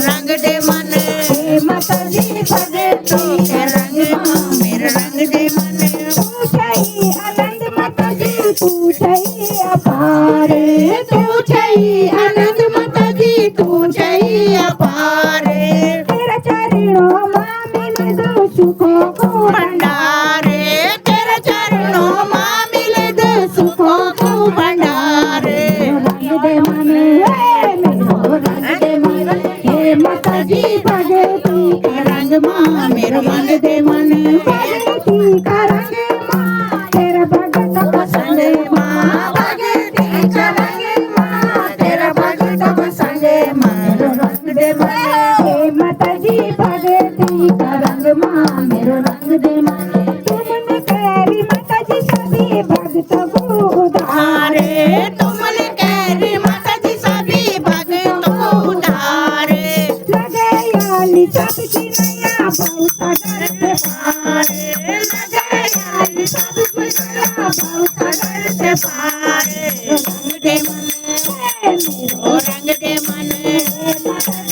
रंग दे मन माता जी भगती का रंग मेरा रंग दे मन पूछई आनंद माता जी पूछई अपार तू छई आनंद माता जी तू छई अपार तेरा चरणों मां मिले दो सुखों को भंडार तेरा चरणों मां मिले दो सुखों को भंडार रंग दे मन माता जी भगती का रंग मां मेरा रंग दे मन भगती का रंग मां तेरा भगत पसंद मां भगती का रंग मां तेरा भगत पसंद मेरा रंग दे मन माता जी भगती का रंग मां मेरा रंग दे मन तुमने कैरी माता जी सभी भगत को उधारे तुमने कैरी माता जी सभी भगत को उधारे सब की नैया बहुत डर से पार लगाया सब की नैया बहुत डर से पार रंग दे मन